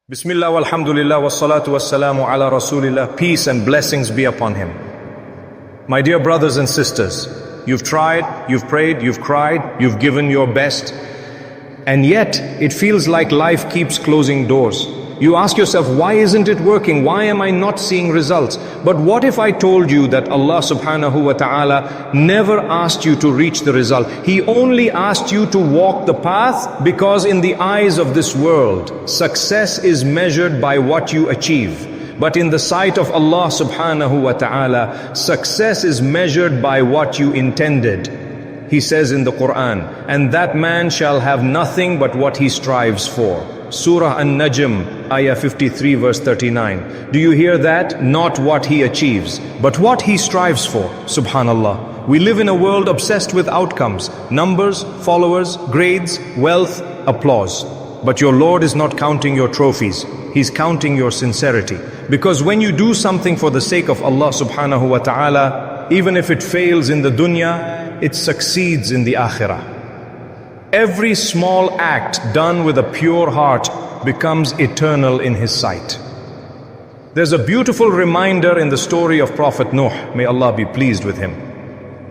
Bismillah, walhamdulillah, was-salatu, was-salamu ala Rasulillah. Peace and blessings be upon him. My dear brothers and sisters, you've tried, you've prayed, you've cried, you've given your best, and yet it feels like life keeps closing doors. You ask yourself, why isn't it working? Why am I not seeing results? But what if I told you that Allah subhanahu wa ta'ala never asked you to reach the result? He only asked you to walk the path, because in the eyes of this world, success is measured by what you achieve. But in the sight of Allah subhanahu wa ta'ala, success is measured by what you intended. He says in the Quran, and that man shall have nothing but what he strives for. Surah An-Najm, Ayah 53, verse 39. Do you hear that? Not what he achieves, but what he strives for. Subhanallah. We live in a world obsessed with outcomes, numbers, followers, grades, wealth, applause. But your Lord is not counting your trophies. He's counting your sincerity. Because when you do something for the sake of Allah subhanahu wa ta'ala, even if it fails in the dunya, it succeeds in the akhirah. Every small act done with a pure heart becomes eternal in His sight. There's a beautiful reminder in the story of Prophet Nuh, may Allah be pleased with him.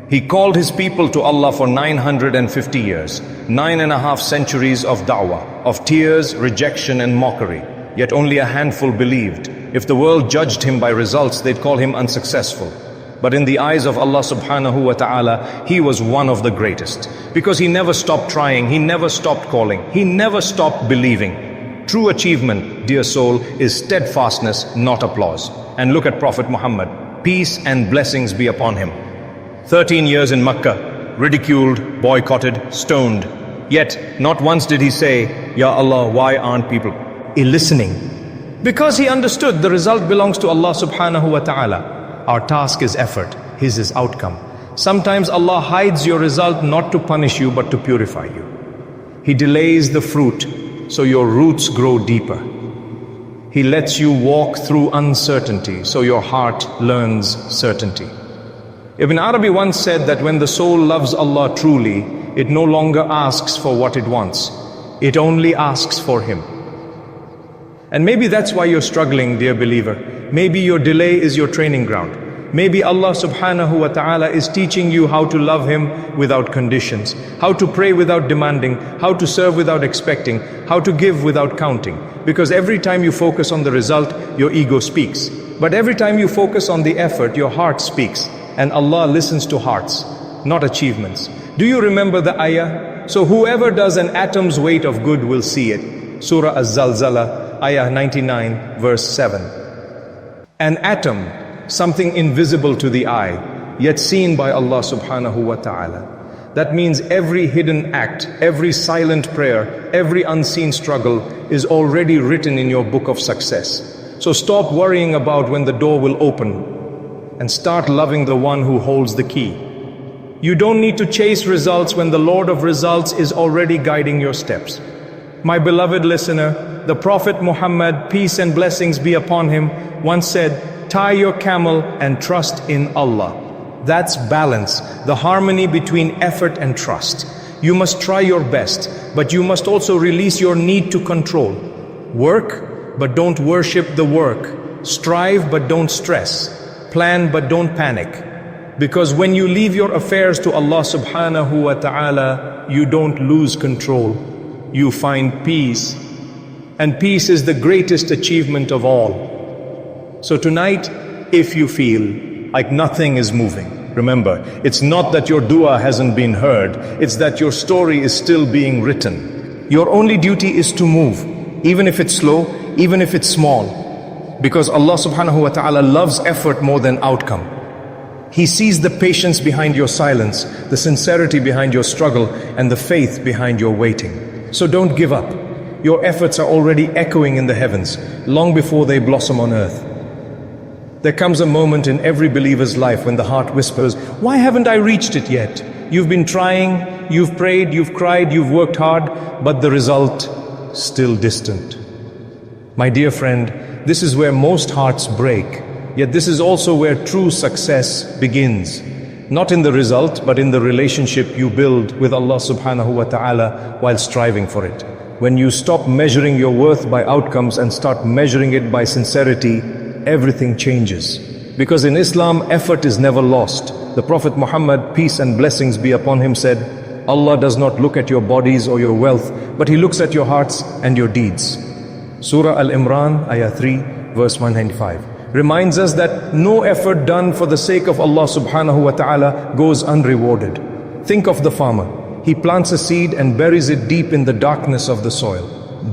He called his people to Allah for 950 years, 9.5 centuries of da'wah, of tears, rejection and mockery. Yet only a handful believed. If the world judged him by results, they'd call him unsuccessful. But in the eyes of Allah subhanahu wa ta'ala, he was one of the greatest. Because he never stopped trying, he never stopped calling, he never stopped believing. True achievement, dear soul, is steadfastness, not applause. And look at Prophet Muhammad, peace and blessings be upon him. 13 years in Makkah, ridiculed, boycotted, stoned. Yet, not once did he say, Ya Allah, why aren't people listening? Because he understood the result belongs to Allah subhanahu wa ta'ala. Our task is effort, His is outcome. Sometimes Allah hides your result not to punish you but to purify you. He delays the fruit so your roots grow deeper. He lets you walk through uncertainty so your heart learns certainty. Ibn Arabi once said that when the soul loves Allah truly, it no longer asks for what it wants. It only asks for Him. And maybe that's why you're struggling, dear believer. Maybe your delay is your training ground. Maybe Allah subhanahu wa ta'ala is teaching you how to love Him without conditions, how to pray without demanding, how to serve without expecting, how to give without counting. Because every time you focus on the result, your ego speaks. But every time you focus on the effort, your heart speaks. And Allah listens to hearts, not achievements. Do you remember the ayah? So whoever does an atom's weight of good will see it. Surah Az-Zalzala, ayah 99, verse 7. An atom, something invisible to the eye, yet seen by Allah subhanahu wa ta'ala. That means every hidden act, every silent prayer, every unseen struggle is already written in your book of success. So stop worrying about when the door will open and start loving the one who holds the key. You don't need to chase results when the Lord of results is already guiding your steps. My beloved listener, the Prophet Muhammad, peace and blessings be upon him, once said, tie your camel and trust in Allah. That's balance, the harmony between effort and trust. You must try your best, but you must also release your need to control. Work, but don't worship the work. Strive, but don't stress. Plan, but don't panic. Because when you leave your affairs to Allah subhanahu wa ta'ala, you don't lose control. You find peace. And peace is the greatest achievement of all. So tonight, if you feel like nothing is moving, remember, it's not that your dua hasn't been heard, it's that your story is still being written. Your only duty is to move, even if it's slow, even if it's small. Because Allah subhanahu wa ta'ala loves effort more than outcome. He sees the patience behind your silence, the sincerity behind your struggle, and the faith behind your waiting. So don't give up. Your efforts are already echoing in the heavens, long before they blossom on earth. There comes a moment in every believer's life when the heart whispers, why haven't I reached it yet? You've been trying, you've prayed, you've cried, you've worked hard, but the result still distant. My dear friend, this is where most hearts break, yet this is also where true success begins. Not in the result, but in the relationship you build with Allah subhanahu wa ta'ala while striving for it. When you stop measuring your worth by outcomes and start measuring it by sincerity, everything changes. Because in Islam, effort is never lost. The Prophet Muhammad, peace and blessings be upon him, said, Allah does not look at your bodies or your wealth, but He looks at your hearts and your deeds. Surah Al-Imran, Ayah 3, verse 195, reminds us that no effort done for the sake of Allah subhanahu wa ta'ala goes unrewarded. Think of the farmer. He plants a seed and buries it deep in the darkness of the soil.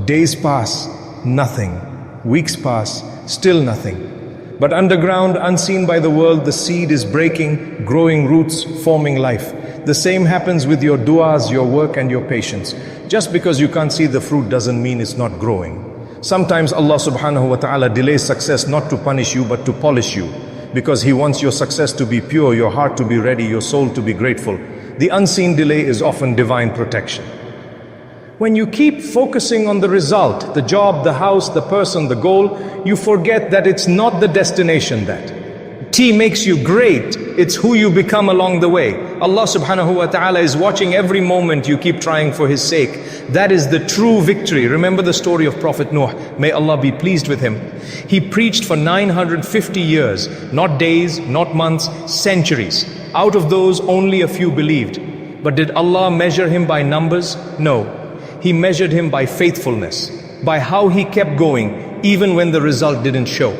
Days pass, nothing. Weeks pass, still nothing. But underground, unseen by the world, the seed is breaking, growing roots, forming life. The same happens with your du'as, your work and your patience. Just because you can't see the fruit doesn't mean it's not growing. Sometimes Allah subhanahu wa ta'ala delays success not to punish you but to polish you. Because He wants your success to be pure, your heart to be ready, your soul to be grateful. The unseen delay is often divine protection. When you keep focusing on the result, the job, the house, the person, the goal, you forget that it's not the destination that T makes you great, it's who you become along the way. Allah subhanahu wa ta'ala is watching every moment you keep trying for His sake. That is the true victory. Remember the story of Prophet Nuh, may Allah be pleased with him. He preached for 950 years, not days, not months, centuries. Out of those, only a few believed. But did Allah measure him by numbers? No. He measured him by faithfulness, by how he kept going, even when the result didn't show.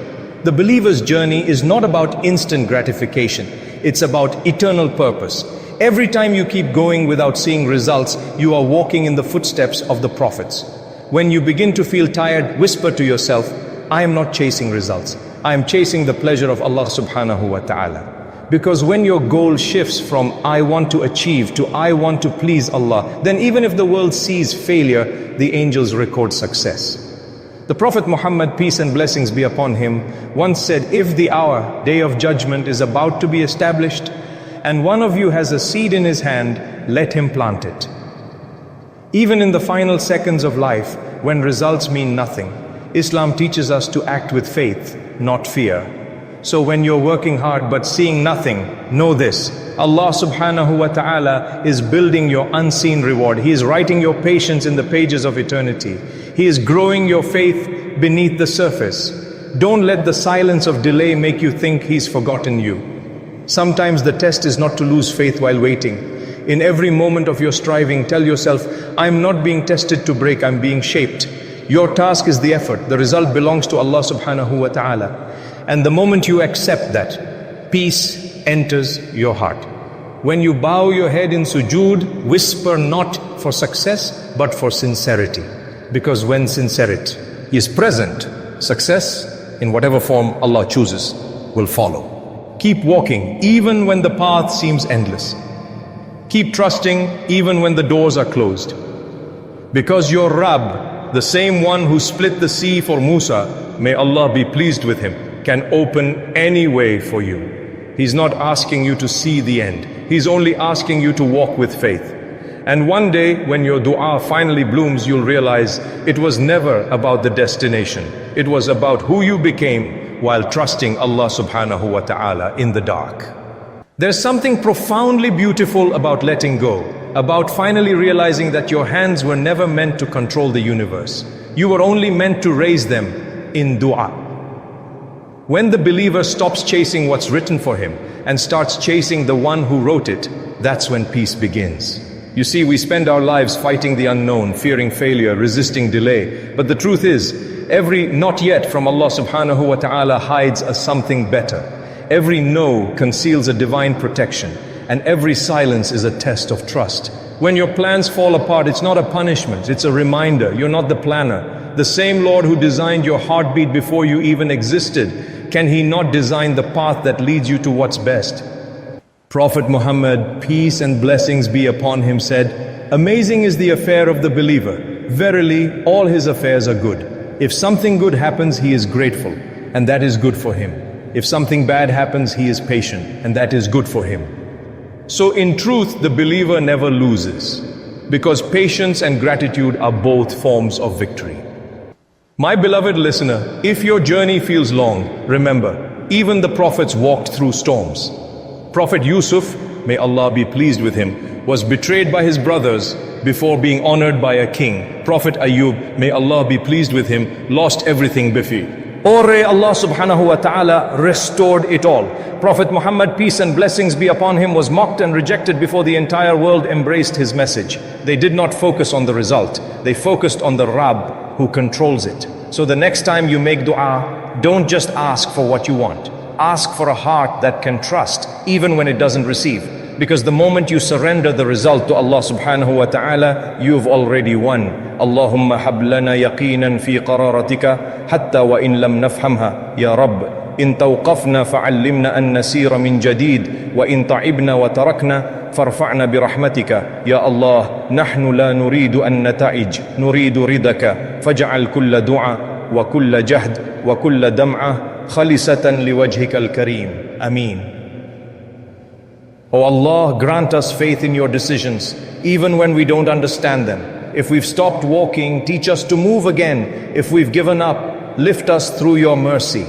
The believer's journey is not about instant gratification. It's about eternal purpose. Every time you keep going without seeing results, you are walking in the footsteps of the prophets. When you begin to feel tired, whisper to yourself, I am not chasing results. I am chasing the pleasure of Allah subhanahu wa ta'ala. Because when your goal shifts from I want to achieve to I want to please Allah, then even if the world sees failure, the angels record success. The Prophet Muhammad, peace and blessings be upon him, once said, if the hour, day of judgment, is about to be established, and one of you has a seed in his hand, let him plant it. Even in the final seconds of life, when results mean nothing, Islam teaches us to act with faith, not fear. So when you're working hard but seeing nothing, know this, Allah subhanahu wa ta'ala is building your unseen reward. He is writing your patience in the pages of eternity. He is growing your faith beneath the surface. Don't let the silence of delay make you think He's forgotten you. Sometimes the test is not to lose faith while waiting. In every moment of your striving, tell yourself, I'm not being tested to break, I'm being shaped. Your task is the effort. The result belongs to Allah subhanahu wa ta'ala. And the moment you accept that, peace enters your heart. When you bow your head in sujood, whisper not for success, but for sincerity. Because when sincerity is present, success, in whatever form Allah chooses, will follow. Keep walking, even when the path seems endless. Keep trusting, even when the doors are closed. Because your Rabb, the same one who split the sea for Musa, may Allah be pleased with him, can open any way for you. He's not asking you to see the end. He's only asking you to walk with faith. And one day, when your dua finally blooms, you'll realize it was never about the destination. It was about who you became while trusting Allah subhanahu wa ta'ala in the dark. There's something profoundly beautiful about letting go, about finally realizing that your hands were never meant to control the universe. You were only meant to raise them in dua. When the believer stops chasing what's written for him and starts chasing the one who wrote it, that's when peace begins. You see, we spend our lives fighting the unknown, fearing failure, resisting delay. But the truth is, every not yet from Allah subhanahu wa ta'ala hides a something better. Every no conceals a divine protection, and every silence is a test of trust. When your plans fall apart, it's not a punishment, it's a reminder. You're not the planner. The same Lord who designed your heartbeat before you even existed, can He not design the path that leads you to what's best? Prophet Muhammad, peace and blessings be upon him, said, amazing is the affair of the believer. Verily, all his affairs are good. If something good happens, he is grateful, and that is good for him. If something bad happens, he is patient, and that is good for him. So in truth, the believer never loses, because patience and gratitude are both forms of victory. My beloved listener, if your journey feels long, remember, even the prophets walked through storms. Prophet Yusuf, may Allah be pleased with him, was betrayed by his brothers, before being honored by a king. Prophet Ayub, may Allah be pleased with him, lost everything before. Allah subhanahu wa ta'ala restored it all. Prophet Muhammad, peace and blessings be upon him, was mocked and rejected before the entire world embraced his message. They did not focus on the result. They focused on the Rabb who controls it. So the next time you make dua, don't just ask for what you want. Ask for a heart that can trust even when it doesn't receive. Because the moment you surrender the result to Allah subhanahu wa ta'ala, you've already won. Allahumma hab lana yaqinan fi qararatika hatta wa in lam nafhamha. Ya Rabb, in tawqafna fa'allimna an nasira min jadid wa in ta'ibna wa tarakna farfa'na bi rahmatika. Ya Allah, nahnu la nuridu an nata'ij, nuridu ridaka. Faj'al kulla du'a wa kulla jahd wa kulla dam'a khalisatan liwajhika al-kareem. Ameen. Oh Allah, grant us faith in your decisions, even when we don't understand them. If we've stopped walking, teach us to move again. If we've given up, lift us through your mercy.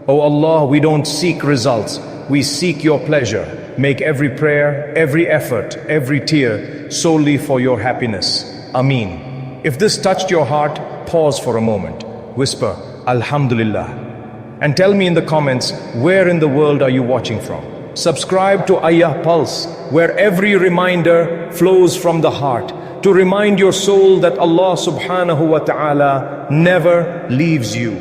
Oh Allah, we don't seek results, we seek your pleasure. Make every prayer, every effort, every tear solely for your happiness. Ameen. If this touched your heart, pause for a moment. Whisper, Alhamdulillah. And tell me in the comments, where in the world are you watching from? Subscribe to Ayah Pulse, where every reminder flows from the heart, to remind your soul that Allah subhanahu wa ta'ala never leaves you.